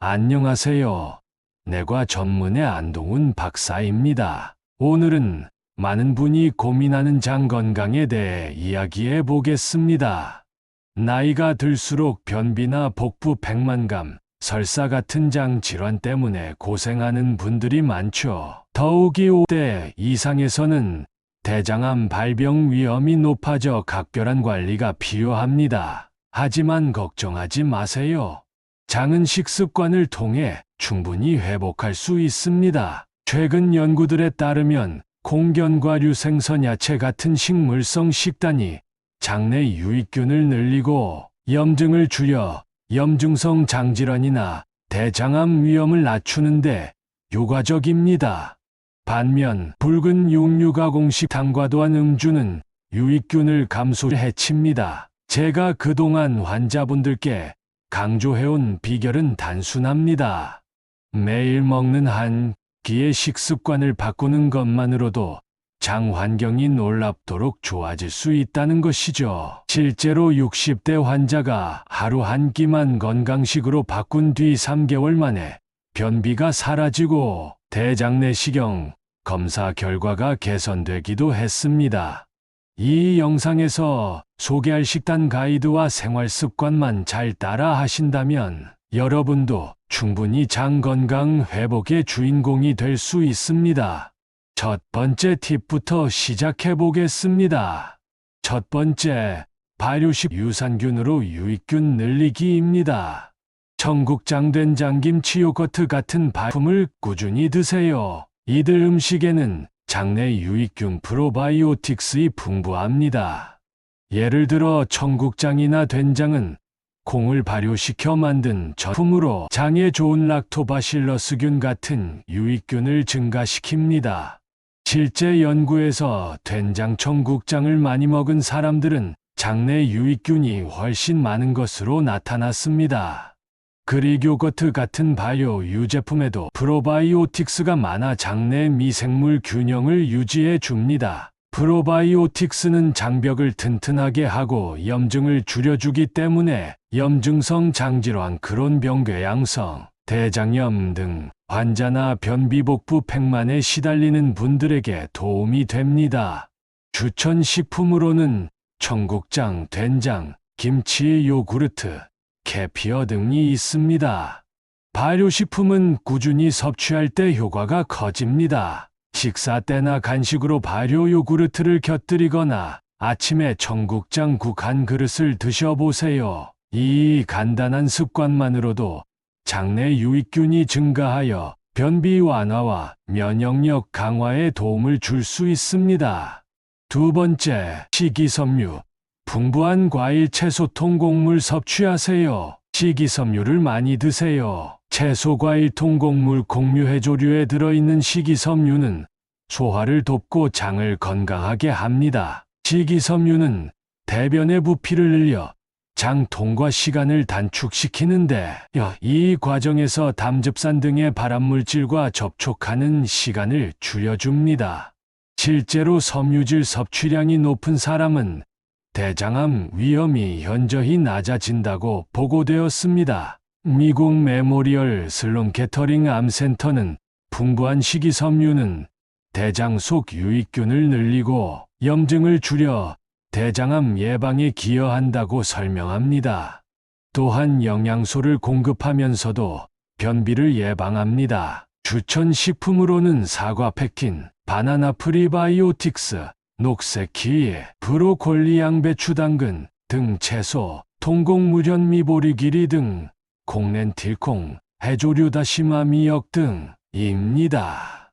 안녕하세요. 내과 전문의 안동훈 박사입니다. 오늘은 많은 분이 고민하는 장 건강에 대해 이야기해 보겠습니다. 나이가 들수록 변비나 복부 백만감, 설사 같은 장 질환 때문에 고생하는 분들이 많죠. 더욱이 50대 이상에서는 대장암 발병 위험이 높아져 각별한 관리가 필요합니다. 하지만 걱정하지 마세요. 장은 식습관을 통해 충분히 회복할 수 있습니다. 최근 연구들에 따르면 콩견과류 생선 야채 같은 식물성 식단이 장내 유익균을 늘리고 염증을 줄여 염증성 장질환이나 대장암 위험을 낮추는데 효과적입니다. 반면 붉은 육류 가공식 당과도한 음주는 유익균을 감소해칩니다. 제가 그동안 환자분들께 강조해온 비결은 단순합니다. 매일 먹는 한 끼의 식습관을 바꾸는 것만으로도 장 환경이 놀랍도록 좋아질 수 있다는 것이죠. 실제로 60대 환자가 하루 한 끼만 건강식으로 바꾼 뒤 3개월 만에 변비가 사라지고 대장 내시경 검사 결과가 개선되기도 했습니다. 이 영상에서 소개할 식단 가이드와 생활 습관만 잘 따라 하신다면 여러분도 충분히 장 건강 회복의 주인공이 될 수 있습니다. 첫 번째 팁부터 시작해 보겠습니다. 첫 번째, 발효식 유산균으로 유익균 늘리기입니다. 청국장, 된장, 김치, 요거트 같은 발품을 꾸준히 드세요. 이들 음식에는 장내 유익균 프로바이오틱스이 풍부합니다. 예를 들어 청국장이나 된장은 콩을 발효시켜 만든 제품으로 장에 좋은 락토바실러스균 같은 유익균을 증가시킵니다. 실제 연구에서 된장, 청국장을 많이 먹은 사람들은 장내 유익균이 훨씬 많은 것으로 나타났습니다. 그릭 요거트 같은 발효 유제품에도 프로바이오틱스가 많아 장내 미생물 균형을 유지해 줍니다. 프로바이오틱스는 장벽을 튼튼하게 하고 염증을 줄여주기 때문에 염증성 장질환, 크론병, 궤양성, 대장염 등 환자나 변비, 복부 팽만에 시달리는 분들에게 도움이 됩니다. 추천 식품으로는 청국장, 된장, 김치, 요구르트, 캐피어 등이 있습니다. 발효식품은 꾸준히 섭취할 때 효과가 커집니다. 식사 때나 간식으로 발효 요구르트를 곁들이거나 아침에 청국장 국 한 그릇을 드셔보세요. 이 간단한 습관만으로도 장내 유익균이 증가하여 변비 완화와 면역력 강화에 도움을 줄 수 있습니다. 두 번째, 식이섬유. 풍부한 과일, 채소, 통곡물 섭취하세요. 식이섬유를 많이 드세요. 채소, 과일, 통곡물, 곡류, 해조류에 들어있는 식이섬유는 소화를 돕고 장을 건강하게 합니다. 식이섬유는 대변의 부피를 늘려 장 통과 시간을 단축시키는데 이 과정에서 담즙산 등의 발암물질과 접촉하는 시간을 줄여줍니다. 실제로 섬유질 섭취량이 높은 사람은 대장암 위험이 현저히 낮아진다고 보고되었습니다. 미국 메모리얼 슬론 게터링 암센터는 풍부한 식이섬유는 대장 속 유익균을 늘리고 염증을 줄여 대장암 예방에 기여한다고 설명합니다. 또한 영양소를 공급하면서도 변비를 예방합니다. 추천 식품으로는 사과, 펙틴, 바나나, 프리바이오틱스, 녹색 키위, 브로콜리, 양배추, 당근 등 채소, 통곡물, 현미, 보리기리 등 콩렌틸콩, 해조류, 다시마, 미역 등입니다.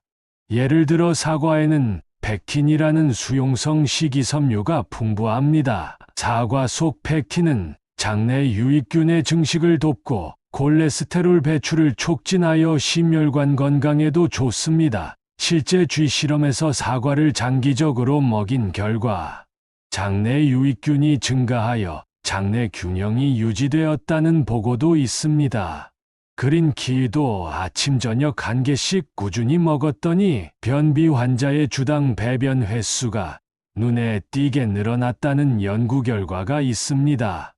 예를 들어 사과에는 펙틴이라는 수용성 식이섬유가 풍부합니다. 사과 속 펙틴은 장내 유익균의 증식을 돕고 콜레스테롤 배출을 촉진하여 심혈관 건강에도 좋습니다. 실제 쥐 실험에서 사과를 장기적으로 먹인 결과 장내 유익균이 증가하여 장내 균형이 유지되었다는 보고도 있습니다. 그린 키위도 아침 저녁 한 개씩 꾸준히 먹었더니 변비 환자의 주당 배변 횟수가 눈에 띄게 늘어났다는 연구 결과가 있습니다.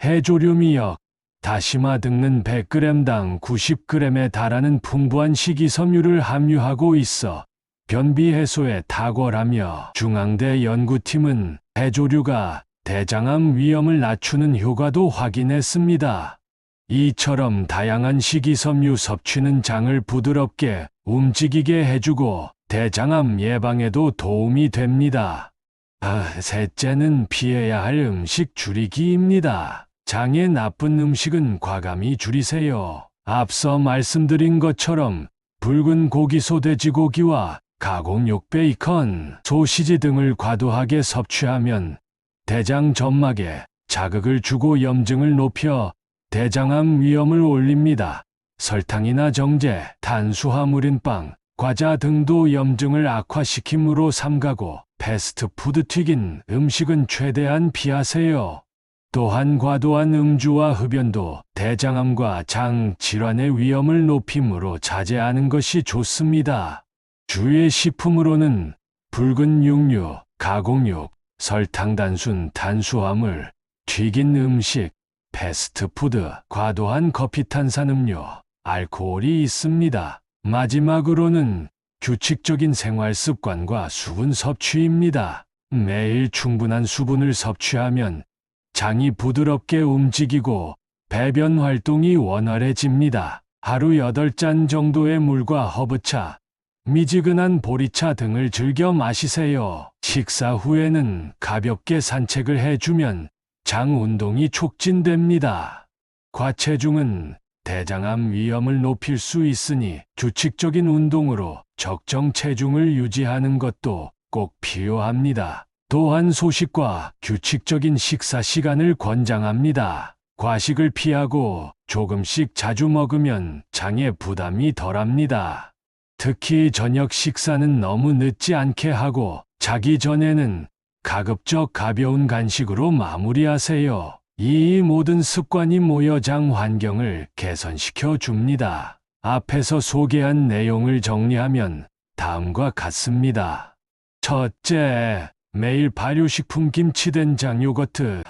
해조류, 미역, 다시마 등은 100g당 90g에 달하는 풍부한 식이섬유를 함유하고 있어 변비 해소에 탁월하며 중앙대 연구팀은 해조류가 대장암 위험을 낮추는 효과도 확인했습니다. 이처럼 다양한 식이섬유 섭취는 장을 부드럽게 움직이게 해주고 대장암 예방에도 도움이 됩니다. 셋째는 피해야 할 음식 줄이기입니다. 장에 나쁜 음식은 과감히 줄이세요. 앞서 말씀드린 것처럼 붉은 고기, 소돼지고기와 가공육, 베이컨, 소시지 등을 과도하게 섭취하면 대장 점막에 자극을 주고 염증을 높여 대장암 위험을 올립니다. 설탕이나 정제, 탄수화물인 빵, 과자 등도 염증을 악화시키므로 삼가고 패스트푸드 튀긴 음식은 최대한 피하세요. 또한 과도한 음주와 흡연도 대장암과 장 질환의 위험을 높이므로 자제하는 것이 좋습니다. 주의 식품으로는 붉은 육류, 가공육, 설탕, 단순 탄수화물, 튀긴 음식, 패스트푸드, 과도한 커피, 탄산음료, 알코올이 있습니다. 마지막으로는 규칙적인 생활 습관과 수분 섭취입니다. 매일 충분한 수분을 섭취하면 장이 부드럽게 움직이고 배변 활동이 원활해집니다. 하루 8잔 정도의 물과 허브차, 미지근한 보리차 등을 즐겨 마시세요. 식사 후에는 가볍게 산책을 해주면 장 운동이 촉진됩니다. 과체중은 대장암 위험을 높일 수 있으니 규칙적인 운동으로 적정 체중을 유지하는 것도 꼭 필요합니다. 또한 소식과 규칙적인 식사 시간을 권장합니다. 과식을 피하고 조금씩 자주 먹으면 장에 부담이 덜합니다. 특히 저녁 식사는 너무 늦지 않게 하고 자기 전에는 가급적 가벼운 간식으로 마무리하세요. 이 모든 습관이 모여 장 환경을 개선시켜 줍니다. 앞에서 소개한 내용을 정리하면 다음과 같습니다. 첫째, 매일 발효식품 김치된장 요거트.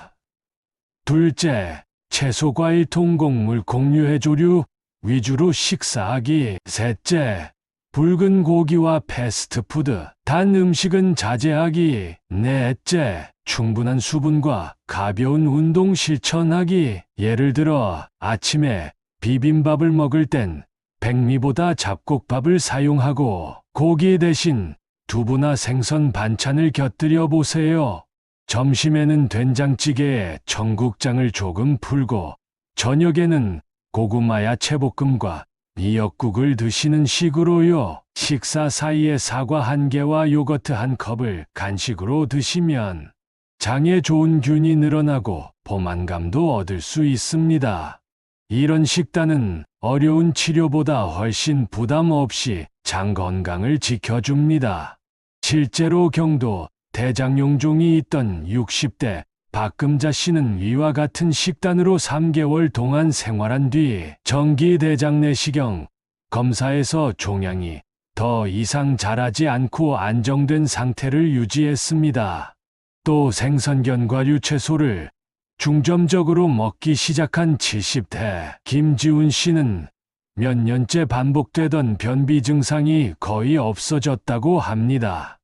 둘째, 채소 과일 통곡물 공유 해조류 위주로 식사하기. 셋째, 붉은 고기와 패스트푸드, 단 음식은 자제하기. 넷째, 충분한 수분과 가벼운 운동 실천하기. 예를 들어 아침에 비빔밥을 먹을 땐 백미보다 잡곡밥을 사용하고 고기 대신 두부나 생선 반찬을 곁들여 보세요. 점심에는 된장찌개에 청국장을 조금 풀고 저녁에는 고구마 야채볶음과 미역국을 드시는 식으로요. 식사 사이에 사과 1개와 요거트 1컵을 간식으로 드시면 장에 좋은 균이 늘어나고 포만감도 얻을 수 있습니다. 이런 식단은 어려운 치료보다 훨씬 부담 없이 장 건강을 지켜줍니다. 실제로 경도 대장용종이 있던 60대 박금자 씨는 위와 같은 식단으로 3개월 동안 생활한 뒤 정기 대장 내시경 검사에서 종양이 더 이상 자라지 않고 안정된 상태를 유지했습니다. 또 생선견과류 채소를 중점적으로 먹기 시작한 70대 김지훈 씨는 몇 년째 반복되던 변비 증상이 거의 없어졌다고 합니다.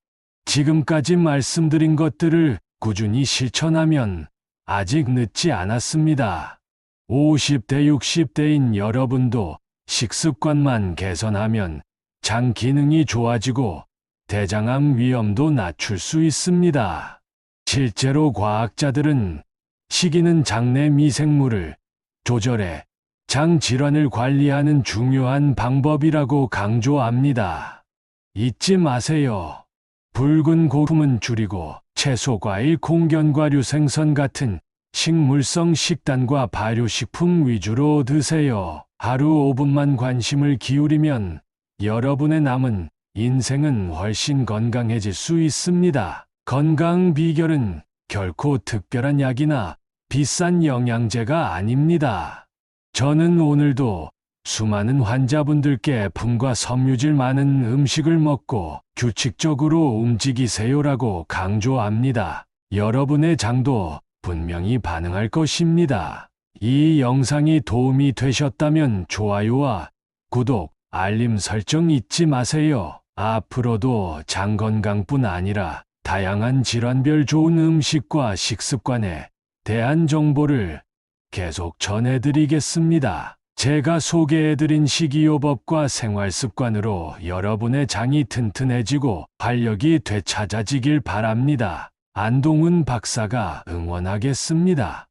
지금까지 말씀드린 것들을 꾸준히 실천하면 아직 늦지 않았습니다. 50대, 60대인 여러분도 식습관만 개선하면 장 기능이 좋아지고 대장암 위험도 낮출 수 있습니다. 실제로 과학자들은 식이는 장내 미생물을 조절해 장 질환을 관리하는 중요한 방법이라고 강조합니다. 잊지 마세요. 붉은 고품은 줄이고 채소, 과일, 콩견과류, 생선 같은 식물성 식단과 발효식품 위주로 드세요. 하루 5분만 관심을 기울이면 여러분의 남은 인생은 훨씬 건강해질 수 있습니다. 건강 비결은 결코 특별한 약이나 비싼 영양제가 아닙니다. 저는 오늘도 수많은 환자분들께 품과 섬유질 많은 음식을 먹고 규칙적으로 움직이세요라고 강조합니다. 여러분의 장도 분명히 반응할 것입니다. 이 영상이 도움이 되셨다면 좋아요와 구독, 알림 설정 잊지 마세요. 앞으로도 장 건강뿐 아니라 다양한 질환별 좋은 음식과 식습관에 대한 정보를 계속 전해드리겠습니다. 제가 소개해드린 식이요법과 생활습관으로 여러분의 장이 튼튼해지고 활력이 되찾아지길 바랍니다. 안동훈 박사가 응원하겠습니다.